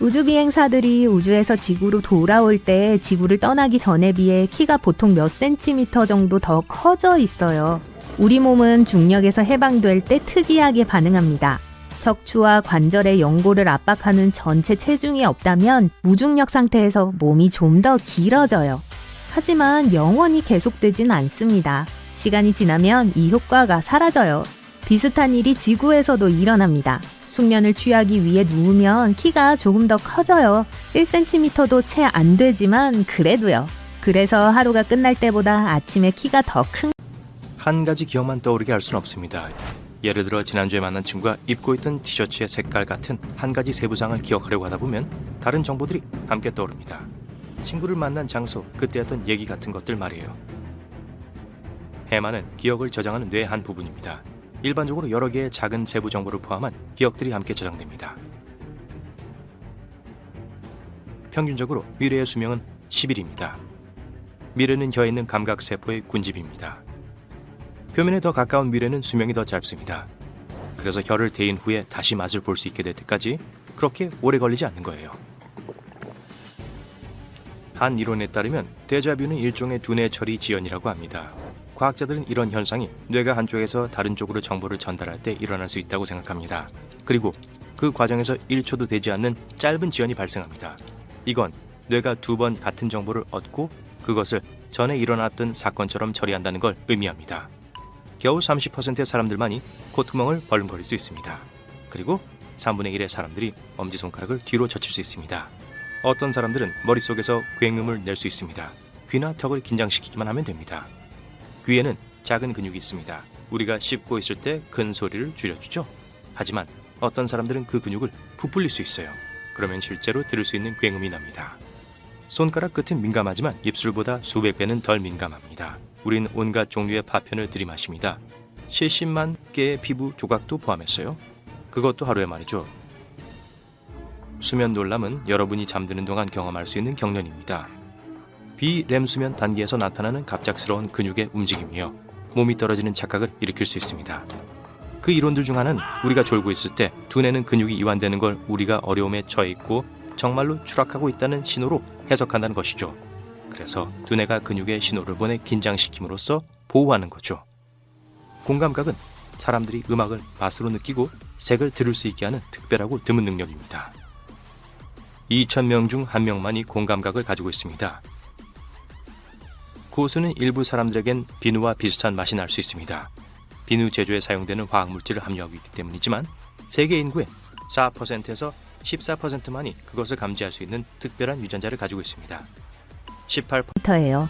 우주 비행사들이 우주에서 지구로 돌아올 때 지구를 떠나기 전에 비해 키가 보통 몇 센티미터 정도 더 커져 있어요. 우리 몸은 중력에서 해방될 때 특이하게 반응합니다. 척추와 관절의 연골을 압박하는 전체 체중이 없다면 무중력 상태에서 몸이 좀 더 길어져요. 하지만 영원히 계속되진 않습니다. 시간이 지나면 이 효과가 사라져요. 비슷한 일이 지구에서도 일어납니다. 숙면을 취하기 위해 누우면 키가 조금 더 커져요. 1cm도 채 안 되지만 그래도요. 그래서 하루가 끝날 때보다 아침에 키가 더 큰 한 가지 기억만 떠오르게 할 수는 없습니다. 예를 들어 지난주에 만난 친구가 입고 있던 티셔츠의 색깔 같은 한 가지 세부상을 기억하려고 하다 보면 다른 정보들이 함께 떠오릅니다. 친구를 만난 장소, 그때 했던 얘기 같은 것들 말이에요. 해마는 기억을 저장하는 뇌의 한 부분입니다. 일반적으로 여러 개의 작은 세부 정보를 포함한 기억들이 함께 저장됩니다. 평균적으로 미래의 수명은 10일입니다. 미래는 혀에 있는 감각세포의 군집입니다. 표면에 더 가까운 미래는 수명이 더 짧습니다. 그래서 혀를 대인 후에 다시 맛을 볼 수 있게 될 때까지 그렇게 오래 걸리지 않는 거예요. 한 이론에 따르면 데자뷰는 일종의 두뇌 처리 지연이라고 합니다. 과학자들은 이런 현상이 뇌가 한쪽에서 다른 쪽으로 정보를 전달할 때 일어날 수 있다고 생각합니다. 그리고 그 과정에서 1초도 되지 않는 짧은 지연이 발생합니다. 이건 뇌가 2번 같은 정보를 얻고 그것을 전에 일어났던 사건처럼 처리한다는 걸 의미합니다. 겨우 30%의 사람들만이 콧구멍을 벌렁거릴 수 있습니다. 그리고 3분의 1의 사람들이 엄지손가락을 뒤로 젖힐 수 있습니다. 어떤 사람들은 머릿속에서 굉음을 낼 수 있습니다. 귀나 턱을 긴장시키기만 하면 됩니다. 귀에는 작은 근육이 있습니다. 우리가 씹고 있을 때 큰 소리를 줄여주죠. 하지만 어떤 사람들은 그 근육을 부풀릴 수 있어요. 그러면 실제로 들을 수 있는 굉음이 납니다. 손가락 끝은 민감하지만 입술보다 수백 배는 덜 민감합니다. 우린 온갖 종류의 파편을 들이마십니다. 70만 개의 피부 조각도 포함했어요. 그것도 하루에 말이죠. 수면 놀람은 여러분이 잠드는 동안 경험할 수 있는 경련입니다. 비렘 수면 단계에서 나타나는 갑작스러운 근육의 움직임이요. 몸이 떨어지는 착각을 일으킬 수 있습니다. 그 이론들 중 하나는 우리가 졸고 있을 때 두뇌는 근육이 이완되는 걸 우리가 어려움에 처해 있고 정말로 추락하고 있다는 신호로 해석한다는 것이죠. 그래서 두뇌가 근육에 신호를 보내 긴장시킴으로써 보호하는 거죠. 공감각은 사람들이 음악을 맛으로 느끼고 색을 들을 수 있게 하는 특별하고 드문 능력입니다. 2,000명 중 1명만이 공감각을 가지고 있습니다. 고수는 일부 사람들에겐 비누와 비슷한 맛이 날 수 있습니다. 비누 제조에 사용되는 화학물질을 함유하고 있기 때문이지만 세계 인구의 4%에서 14%만이 그것을 감지할 수 있는 특별한 유전자를 가지고 있습니다. 18%예요.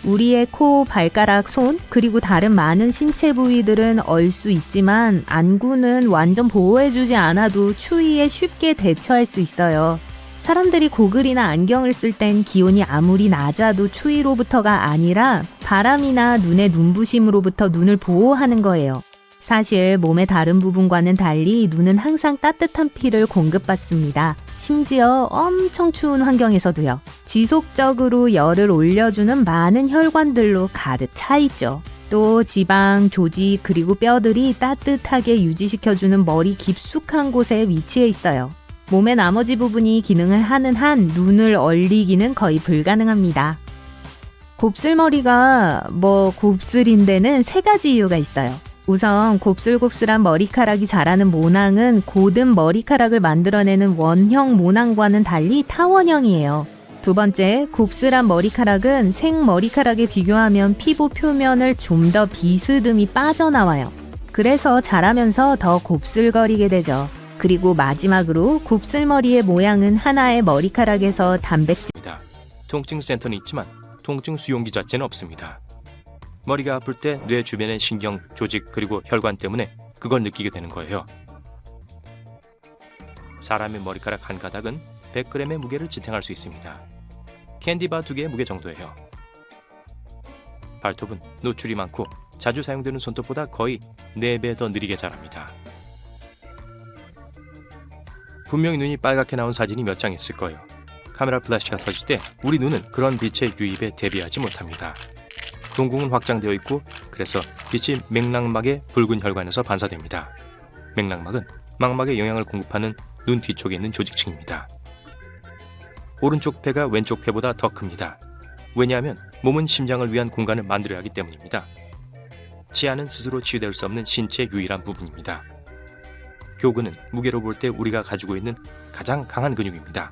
우리의 코, 발가락, 손, 그리고 다른 많은 신체 부위들은 얼 수 있지만 안구는 완전 보호해주지 않아도 추위에 쉽게 대처할 수 있어요. 사람들이 고글이나 안경을 쓸 땐 기온이 아무리 낮아도 추위로부터가 아니라 바람이나 눈의 눈부심으로부터 눈을 보호하는 거예요. 사실 몸의 다른 부분과는 달리 눈은 항상 따뜻한 피를 공급받습니다. 심지어 엄청 추운 환경에서도요. 지속적으로 열을 올려주는 많은 혈관들로 가득 차 있죠. 또 지방, 조직, 그리고 뼈들이 따뜻하게 유지시켜주는 머리 깊숙한 곳에 위치해 있어요. 몸의 나머지 부분이 기능을 하는 한 눈을 얼리기는 거의 불가능합니다. 곱슬머리가 곱슬인 데는 3가지 이유가 있어요. 우선 곱슬곱슬한 머리카락이 자라는 모낭은 고든 머리카락을 만들어내는 원형 모낭과는 달리 타원형이에요. 두 번째, 곱슬한 머리카락은 생머리카락에 비교하면 피부 표면을 좀 더 비스듬히 빠져나와요. 그래서 자라면서 더 곱슬거리게 되죠. 그리고 마지막으로 곱슬머리의 모양은 하나의 머리카락에서 단백질 통증 센터는 있지만 통증 수용기 자체는 없습니다. 머리가 아플 때 뇌 주변의 신경, 조직 그리고 혈관 때문에 그걸 느끼게 되는 거예요. 사람의 머리카락 한 가닥은 100g의 무게를 지탱할 수 있습니다. 캔디바 2개의 무게 정도예요. 발톱은 노출이 많고 자주 사용되는 손톱보다 거의 4배 더 느리게 자랍니다. 분명히 눈이 빨갛게 나온 사진이 몇 장 있을 거예요. 카메라 플래시가 터질 때 우리 눈은 그런 빛의 유입에 대비하지 못합니다. 동공은 확장되어 있고 그래서 빛이 맥락막의 붉은 혈관에서 반사됩니다. 맥락막은 망막에 영양을 공급하는 눈 뒤쪽에 있는 조직층입니다. 오른쪽 폐가 왼쪽 폐보다 더 큽니다. 왜냐하면 몸은 심장을 위한 공간을 만들어야 하기 때문입니다. 치아는 스스로 치유될 수 없는 신체의 유일한 부분입니다. 교근은 무게로 볼 때 우리가 가지고 있는 가장 강한 근육입니다.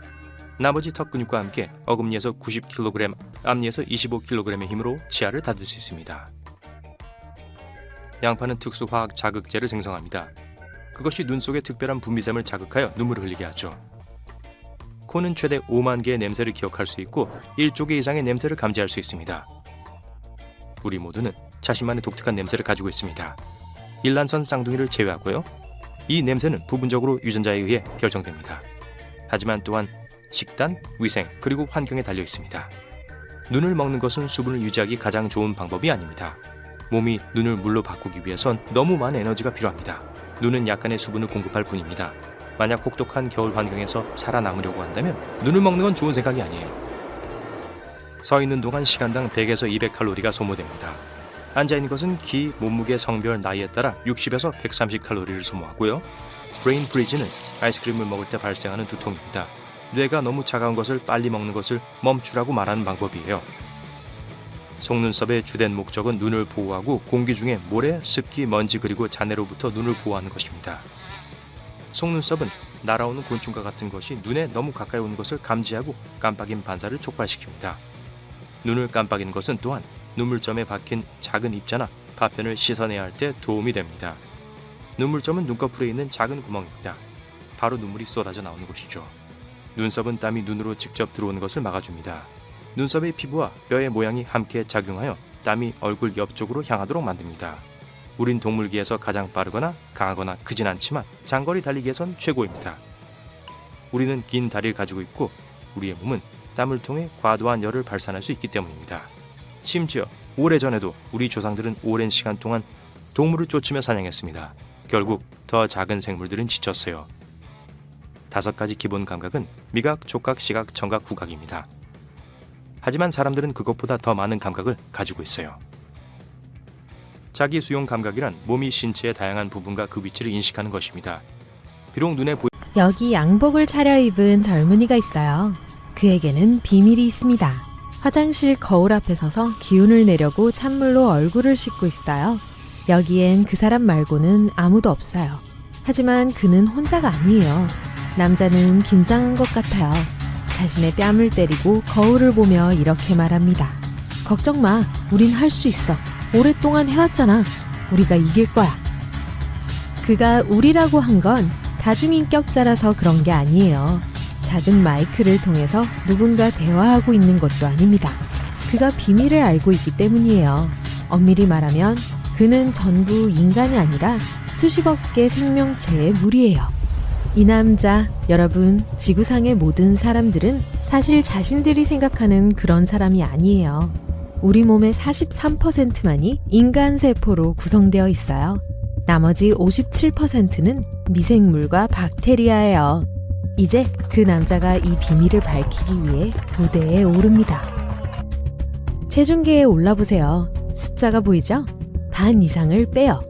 나머지 턱 근육과 함께 어금니에서 90kg, 앞니에서 25kg의 힘으로 치아를 닫을 수 있습니다. 양파는 특수 화학 자극제를 생성합니다. 그것이 눈 속의 특별한 분비샘을 자극하여 눈물을 흘리게 하죠. 코는 최대 5만 개의 냄새를 기억할 수 있고 1조 개 이상의 냄새를 감지할 수 있습니다. 우리 모두는 자신만의 독특한 냄새를 가지고 있습니다. 일란선 쌍둥이를 제외하고요. 이 냄새는 부분적으로 유전자에 의해 결정됩니다. 하지만 또한 식단, 위생, 그리고 환경에 달려 있습니다. 눈을 먹는 것은 수분을 유지하기 가장 좋은 방법이 아닙니다. 몸이 눈을 물로 바꾸기 위해선 너무 많은 에너지가 필요합니다. 눈은 약간의 수분을 공급할 뿐입니다. 만약 혹독한 겨울 환경에서 살아남으려고 한다면 눈을 먹는 건 좋은 생각이 아니에요. 서 있는 동안 시간당 100에서 200칼로리가 소모됩니다. 앉아있는 것은 키, 몸무게, 성별, 나이에 따라 60에서 130칼로리를 소모하고요. 브레인 프리즈는 아이스크림을 먹을 때 발생하는 두통입니다. 뇌가 너무 차가운 것을 빨리 먹는 것을 멈추라고 말하는 방법이에요. 속눈썹의 주된 목적은 눈을 보호하고 공기 중에 모래, 습기, 먼지 그리고 잔해로부터 눈을 보호하는 것입니다. 속눈썹은 날아오는 곤충과 같은 것이 눈에 너무 가까이 오는 것을 감지하고 깜빡임 반사를 촉발시킵니다. 눈을 깜빡이는 것은 또한 눈물점에 박힌 작은 입자나 파편을 씻어내야 할 때 도움이 됩니다. 눈물점은 눈꺼풀에 있는 작은 구멍입니다. 바로 눈물이 쏟아져 나오는 곳이죠. 눈썹은 땀이 눈으로 직접 들어오는 것을 막아줍니다. 눈썹의 피부와 뼈의 모양이 함께 작용하여 땀이 얼굴 옆쪽으로 향하도록 만듭니다. 우린 동물계에서 가장 빠르거나 강하거나 크진 않지만 장거리 달리기에선 최고입니다. 우리는 긴 다리를 가지고 있고 우리의 몸은 땀을 통해 과도한 열을 발산할 수 있기 때문입니다. 심지어 오래전에도 우리 조상들은 오랜 시간 동안 동물을 쫓으며 사냥했습니다. 결국 더 작은 생물들은 지쳤어요. 5가지 기본 감각은 미각, 촉각, 시각, 청각, 후각입니다. 하지만 사람들은 그것보다 더 많은 감각을 가지고 있어요. 자기 수용 감각이란 몸이 신체의 다양한 부분과 그 위치를 인식하는 것입니다. 비록 눈에 여기 양복을 차려입은 젊은이가 있어요. 그에게는 비밀이 있습니다. 화장실 거울 앞에 서서 기운을 내려고 찬물로 얼굴을 씻고 있어요. 여기엔 그 사람 말고는 아무도 없어요. 하지만 그는 혼자가 아니에요. 남자는 긴장한 것 같아요. 자신의 뺨을 때리고 거울을 보며 이렇게 말합니다. 걱정 마, 우린 할 수 있어. 오랫동안 해왔잖아. 우리가 이길 거야. 그가 우리라고 한 건 다중인격자라서 그런 게 아니에요. 작은 마이크를 통해서 누군가 대화하고 있는 것도 아닙니다. 그가 비밀을 알고 있기 때문이에요. 엄밀히 말하면 그는 전부 인간이 아니라 수십억 개 생명체의 무리예요. 이 남자, 여러분, 지구상의 모든 사람들은 사실 자신들이 생각하는 그런 사람이 아니에요. 우리 몸의 43%만이 인간 세포로 구성되어 있어요. 나머지 57%는 미생물과 박테리아예요. 이제 그 남자가 이 비밀을 밝히기 위해 무대에 오릅니다. 체중계에 올라보세요. 숫자가 보이죠? 반 이상을 빼요.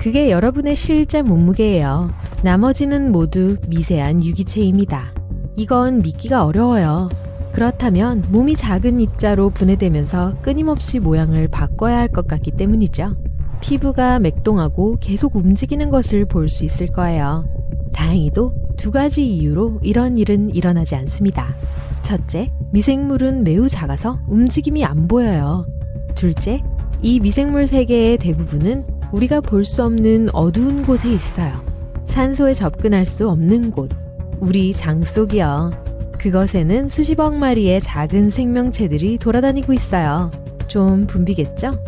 그게 여러분의 실제 몸무게예요. 나머지는 모두 미세한 유기체입니다. 이건 믿기가 어려워요. 그렇다면 몸이 작은 입자로 분해되면서 끊임없이 모양을 바꿔야 할 것 같기 때문이죠. 피부가 맥동하고 계속 움직이는 것을 볼 수 있을 거예요. 다행히도 2가지 이유로 이런 일은 일어나지 않습니다. 첫째, 미생물은 매우 작아서 움직임이 안 보여요. 둘째, 이 미생물 세계의 대부분은 우리가 볼 수 없는 어두운 곳에 있어요. 산소에 접근할 수 없는 곳, 우리 장 속이요. 그것에는 수십억 마리의 작은 생명체들이 돌아다니고 있어요. 좀 붐비겠죠?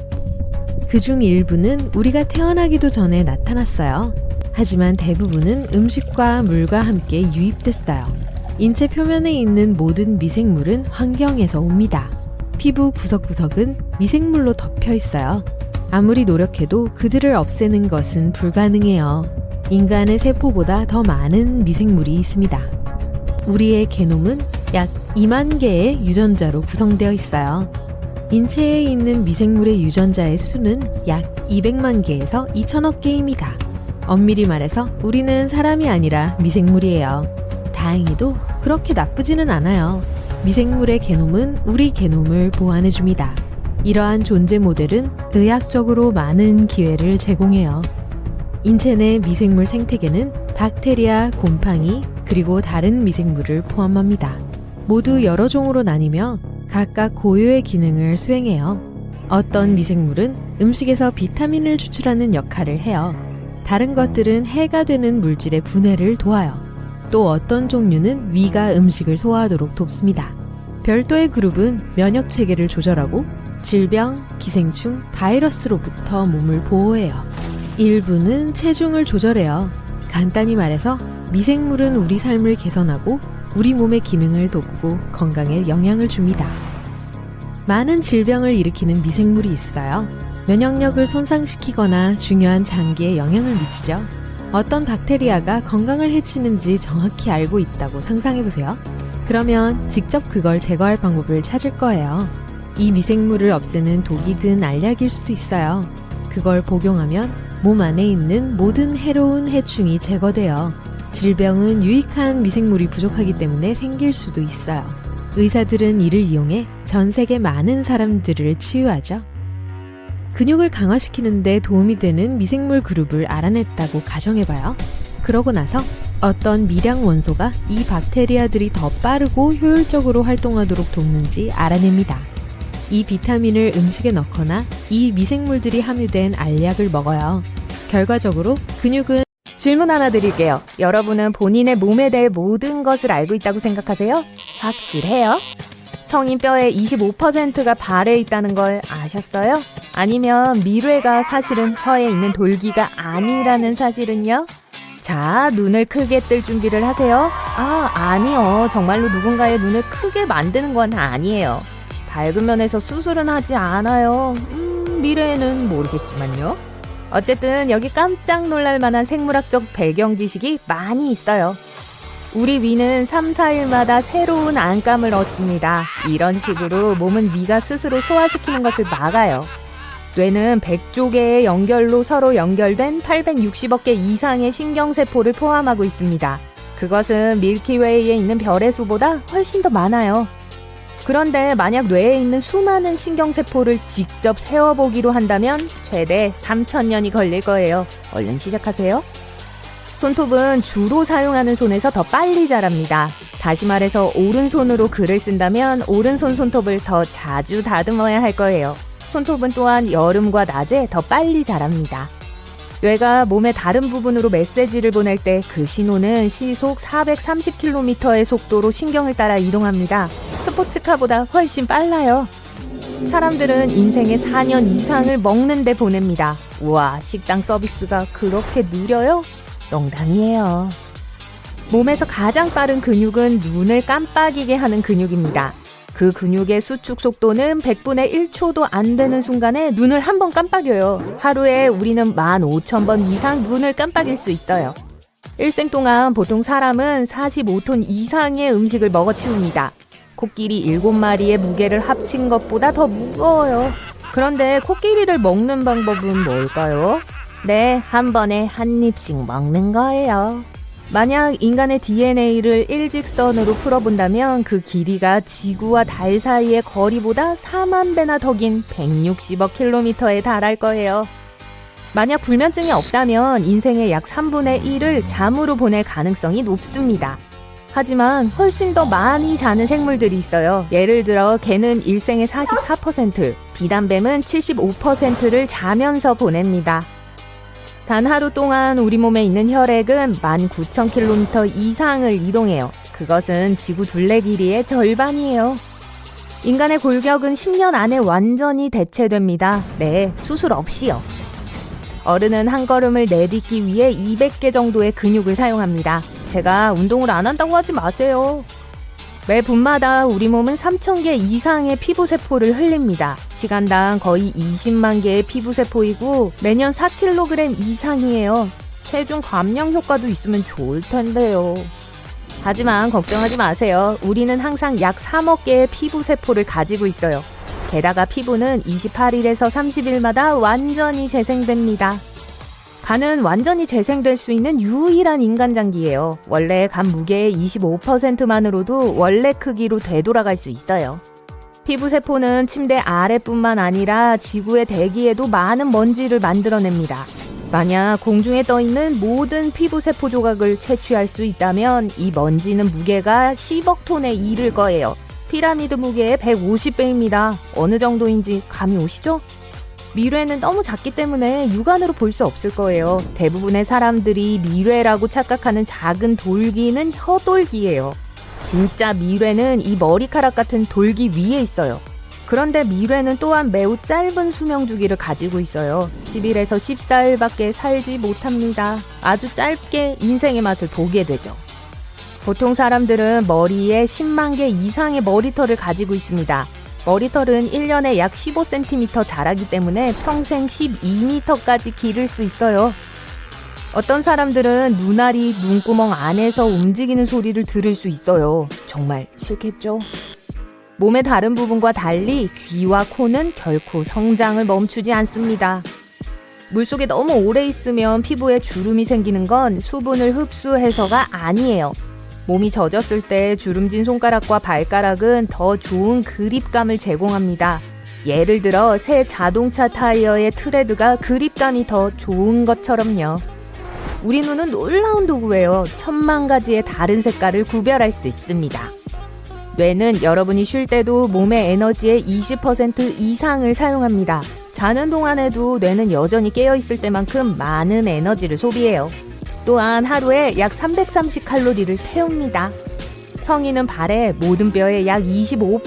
그중 일부는 우리가 태어나기도 전에 나타났어요. 하지만 대부분은 음식과 물과 함께 유입됐어요. 인체 표면에 있는 모든 미생물은 환경에서 옵니다. 피부 구석구석은 미생물로 덮여 있어요. 아무리 노력해도 그들을 없애는 것은 불가능해요. 인간의 세포보다 더 많은 미생물이 있습니다. 우리의 게놈은 약 2만 개의 유전자로 구성되어 있어요. 인체에 있는 미생물의 유전자의 수는 약 200만 개에서 2천억 개입니다. 엄밀히 말해서 우리는 사람이 아니라 미생물이에요. 다행히도 그렇게 나쁘지는 않아요. 미생물의 게놈은 우리 게놈을 보완해줍니다. 이러한 존재 모델은 의학적으로 많은 기회를 제공해요. 인체 내 미생물 생태계는 박테리아, 곰팡이, 그리고 다른 미생물을 포함합니다. 모두 여러 종으로 나뉘며 각각 고유의 기능을 수행해요. 어떤 미생물은 음식에서 비타민을 추출하는 역할을 해요. 다른 것들은 해가 되는 물질의 분해를 도와요. 또 어떤 종류는 위가 음식을 소화하도록 돕습니다. 별도의 그룹은 면역 체계를 조절하고 질병, 기생충, 바이러스로부터 몸을 보호해요. 일부는 체중을 조절해요. 간단히 말해서 미생물은 우리 삶을 개선하고 우리 몸의 기능을 돕고 건강에 영향을 줍니다. 많은 질병을 일으키는 미생물이 있어요. 면역력을 손상시키거나 중요한 장기에 영향을 미치죠. 어떤 박테리아가 건강을 해치는지 정확히 알고 있다고 상상해보세요. 그러면 직접 그걸 제거할 방법을 찾을 거예요. 이 미생물을 없애는 독이든 알약일 수도 있어요. 그걸 복용하면 몸 안에 있는 모든 해로운 해충이 제거돼요. 질병은 유익한 미생물이 부족하기 때문에 생길 수도 있어요. 의사들은 이를 이용해 전 세계 많은 사람들을 치유하죠. 근육을 강화시키는데 도움이 되는 미생물 그룹을 알아냈다고 가정해봐요. 그러고 나서 어떤 미량 원소가 이 박테리아들이 더 빠르고 효율적으로 활동하도록 돕는지 알아냅니다. 이 비타민을 음식에 넣거나 이 미생물들이 함유된 알약을 먹어요. 결과적으로 근육은 질문 하나 드릴게요. 여러분은 본인의 몸에 대해 모든 것을 알고 있다고 생각하세요? 확실해요? 성인 뼈의 25%가 발에 있다는 걸 아셨어요? 아니면 미뢰가 사실은 혀에 있는 돌기가 아니라는 사실은요? 자, 눈을 크게 뜰 준비를 하세요. 아니요. 정말로 누군가의 눈을 크게 만드는 건 아니에요. 밝은 면에서 수술은 하지 않아요. 미래에는 모르겠지만요. 어쨌든 여기 깜짝 놀랄 만한 생물학적 배경 지식이 많이 있어요. 우리 위는 3, 4일마다 새로운 안감을 얻습니다. 이런 식으로 몸은 위가 스스로 소화시키는 것을 막아요. 뇌는 100조 개의 연결로 서로 연결된 860억 개 이상의 신경세포를 포함하고 있습니다. 그것은 밀키웨이에 있는 별의 수보다 훨씬 더 많아요. 그런데 만약 뇌에 있는 수많은 신경세포를 직접 세워보기로 한다면 최대 3,000년이 걸릴 거예요. 얼른 시작하세요. 손톱은 주로 사용하는 손에서 더 빨리 자랍니다. 다시 말해서 오른손으로 글을 쓴다면 오른손 손톱을 더 자주 다듬어야 할 거예요. 손톱은 또한 여름과 낮에 더 빨리 자랍니다. 뇌가 몸의 다른 부분으로 메시지를 보낼 때 그 신호는 시속 430km의 속도로 신경을 따라 이동합니다. 스포츠카보다 훨씬 빨라요. 사람들은 인생의 4년 이상을 먹는 데 보냅니다. 우와, 식당 서비스가 그렇게 느려요? 농담이에요. 몸에서 가장 빠른 근육은 눈을 깜빡이게 하는 근육입니다. 그 근육의 수축 속도는 100분의 1초도 안 되는 순간에 눈을 한 번 깜빡여요. 하루에 우리는 15,000번 이상 눈을 깜빡일 수 있어요. 일생 동안 보통 사람은 45톤 이상의 음식을 먹어치웁니다. 코끼리 7마리의 무게를 합친 것보다 더 무거워요. 그런데 코끼리를 먹는 방법은 뭘까요? 네, 한 번에 한 입씩 먹는 거예요. 만약 인간의 DNA를 일직선으로 풀어본다면 그 길이가 지구와 달 사이의 거리보다 4만 배나 더 긴 160억 킬로미터에 달할 거예요. 만약 불면증이 없다면 인생의 약 3분의 1을 잠으로 보낼 가능성이 높습니다. 하지만 훨씬 더 많이 자는 생물들이 있어요. 예를 들어 개는 일생의 44%, 비단뱀은 75%를 자면서 보냅니다. 단 하루 동안 우리 몸에 있는 혈액은 19,000km 이상을 이동해요. 그것은 지구 둘레 길이의 절반이에요. 인간의 골격은 10년 안에 완전히 대체됩니다. 네, 수술 없이요. 어른은 한 걸음을 내딛기 위해 200개 정도의 근육을 사용합니다. 제가 운동을 안 한다고 하지 마세요. 매 분마다 우리 몸은 3,000개 이상의 피부세포를 흘립니다. 시간당 거의 20만 개의 피부세포이고 매년 4kg 이상이에요. 체중 감량 효과도 있으면 좋을 텐데요. 하지만 걱정하지 마세요. 우리는 항상 약 3억 개의 피부세포를 가지고 있어요. 게다가 피부는 28일에서 30일마다 완전히 재생됩니다. 간은 완전히 재생될 수 있는 유일한 인간 장기예요. 원래 간 무게의 25%만으로도 원래 크기로 되돌아갈 수 있어요. 피부세포는 침대 아래뿐만 아니라 지구의 대기에도 많은 먼지를 만들어냅니다. 만약 공중에 떠있는 모든 피부세포 조각을 채취할 수 있다면 이 먼지는 무게가 10억 톤에 이를 거예요. 피라미드 무게의 150배입니다. 어느 정도인지 감이 오시죠? 미뢰는 너무 작기 때문에 육안으로 볼 수 없을 거예요. 대부분의 사람들이 미뢰라고 착각하는 작은 돌기는 혀돌기예요. 진짜 미뢰는 이 머리카락 같은 돌기 위에 있어요. 그런데 미뢰는 또한 매우 짧은 수명주기를 가지고 있어요. 10일에서 14일밖에 살지 못합니다. 아주 짧게 인생의 맛을 보게 되죠. 보통 사람들은 머리에 10만 개 이상의 머리털을 가지고 있습니다. 머리털은 1년에 약 15cm 자라기 때문에 평생 12m까지 기를 수 있어요. 어떤 사람들은 눈알이 눈구멍 안에서 움직이는 소리를 들을 수 있어요. 정말 싫겠죠? 몸의 다른 부분과 달리 귀와 코는 결코 성장을 멈추지 않습니다. 물속에 너무 오래 있으면 피부에 주름이 생기는 건 수분을 흡수해서가 아니에요. 몸이 젖었을 때 주름진 손가락과 발가락은 더 좋은 그립감을 제공합니다. 예를 들어 새 자동차 타이어의 트레드가 그립감이 더 좋은 것처럼요. 우리 눈은 놀라운 도구예요. 1000만 가지의 다른 색깔을 구별할 수 있습니다. 뇌는 여러분이 쉴 때도 몸의 에너지의 20% 이상을 사용합니다. 자는 동안에도 뇌는 여전히 깨어있을 때만큼 많은 에너지를 소비해요. 또한 하루에 약 330칼로리를 태웁니다. 성인은 발에 모든 뼈의 약 25%